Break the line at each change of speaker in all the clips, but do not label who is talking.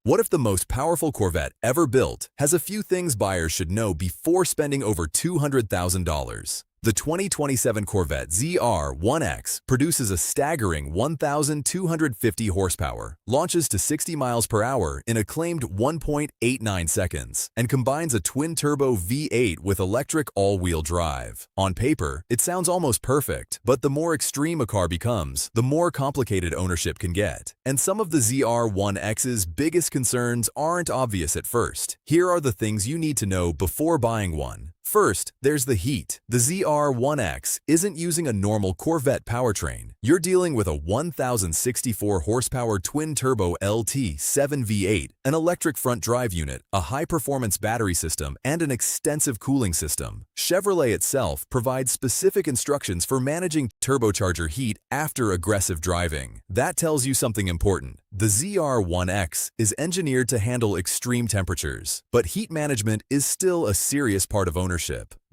What if the most powerful Corvette ever built has a few things buyers should know before spending over $200,000? The 2027 Corvette ZR1X produces a staggering 1,250 horsepower, launches to 60 miles per hour in a claimed 1.89 seconds, and combines a twin-turbo V8 with electric all-wheel drive. On paper, it sounds almost perfect, but the more extreme a car becomes, the more complicated ownership can get. And some of the ZR1X's biggest concerns aren't obvious at first. Here are the things you need to know before buying one. First, there's the heat. The ZR1X isn't using a normal Corvette powertrain. You're dealing with a 1,064 horsepower twin-turbo LT7 V8, an electric front drive unit, a high-performance battery system, and an extensive cooling system. Chevrolet itself provides specific instructions for managing turbocharger heat after aggressive driving. That tells you something important. The ZR1X is engineered to handle extreme temperatures, but heat management is still a serious part of ownership.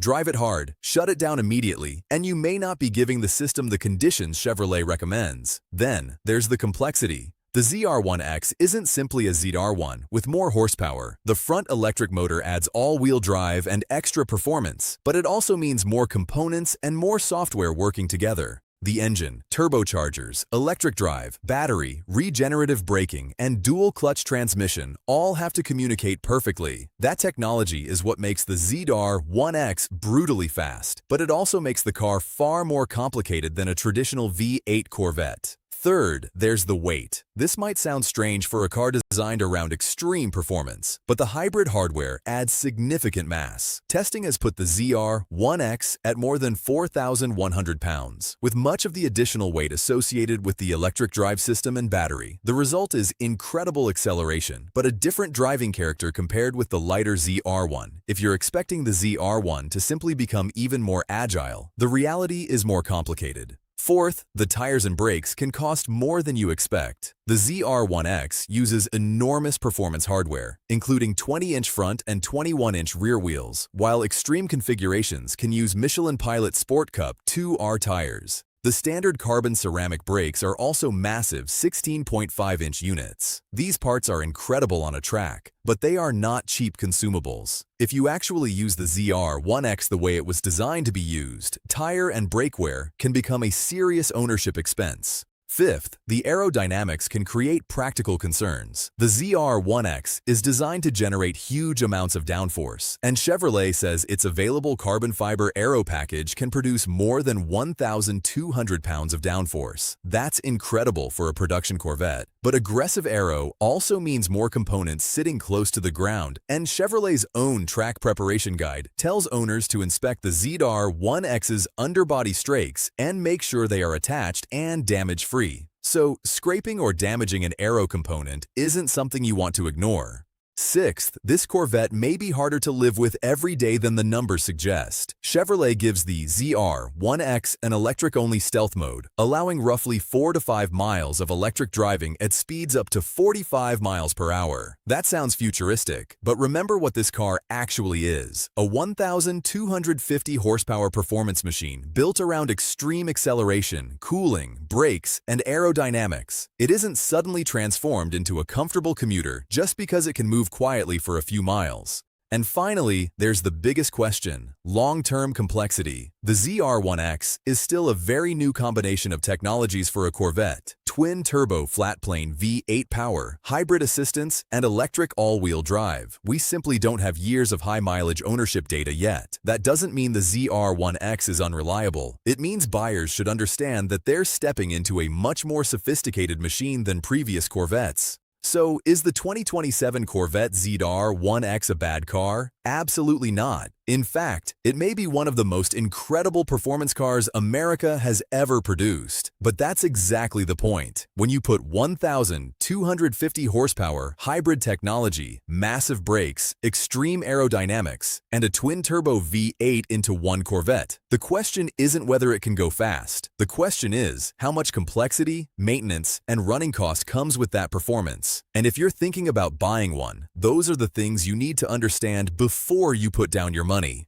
Drive it hard, shut it down immediately, and you may not be giving the system the conditions Chevrolet recommends. Then, there's the complexity. The ZR1X isn't simply a ZR1 with more horsepower. The front electric motor adds all-wheel drive and extra performance, but it also means more components and more software working together. The engine, turbochargers, electric drive, battery, regenerative braking, and dual-clutch transmission all have to communicate perfectly. That technology is what makes the ZR1X brutally fast, but it also makes the car far more complicated than a traditional V8 Corvette. Third, there's the weight. This might sound strange for a car designed around extreme performance, but the hybrid hardware adds significant mass. Testing has put the ZR1X at more than 4,100 pounds, with much of the additional weight associated with the electric drive system and battery. The result is incredible acceleration, but a different driving character compared with the lighter ZR1. If you're expecting the ZR1 to simply become even more agile, the reality is more complicated. Fourth, the tires and brakes can cost more than you expect. The ZR1X uses enormous performance hardware, including 20-inch front and 21-inch rear wheels, while extreme configurations can use Michelin Pilot Sport Cup 2R tires. The standard carbon ceramic brakes are also massive 16.5-inch units. These parts are incredible on a track, but they are not cheap consumables. If you actually use the ZR1X the way it was designed to be used, tire and brake wear can become a serious ownership expense. Fifth, the aerodynamics can create practical concerns. The ZR1X is designed to generate huge amounts of downforce, and Chevrolet says its available carbon fiber aero package can produce more than 1,200 pounds of downforce. That's incredible for a production Corvette. But aggressive aero also means more components sitting close to the ground, and Chevrolet's own track preparation guide tells owners to inspect the ZR1X's underbody strakes and make sure they are attached and damage-free. So, scraping or damaging an aero component isn't something you want to ignore. Sixth, this Corvette may be harder to live with every day than the numbers suggest. Chevrolet gives the ZR1X an electric-only stealth mode, allowing roughly 4 to 5 miles of electric driving at speeds up to 45 miles per hour. That sounds futuristic, but remember what this car actually is: a 1,250 horsepower performance machine built around extreme acceleration, cooling, brakes, and aerodynamics. It isn't suddenly transformed into a comfortable commuter just because it can move quietly for a few miles. And finally, there's the biggest question: long-term complexity. The ZR1X is still a very new combination of technologies for a Corvette: twin-turbo flat-plane V8 power, hybrid assistance, and electric all-wheel drive. We simply don't have years of high-mileage ownership data yet. That doesn't mean the ZR1X is unreliable. It means buyers should understand that they're stepping into a much more sophisticated machine than previous Corvettes. So, is the 2027 Corvette ZR1X a bad car? Absolutely not. In fact, it may be one of the most incredible performance cars America has ever produced. But that's exactly the point. When you put 1,250 horsepower, hybrid technology, massive brakes, extreme aerodynamics, and a twin-turbo V8 into one Corvette, the question isn't whether it can go fast. The question is, how much complexity, maintenance, and running cost comes with that performance? And if you're thinking about buying one, those are the things you need to understand before you put down your money.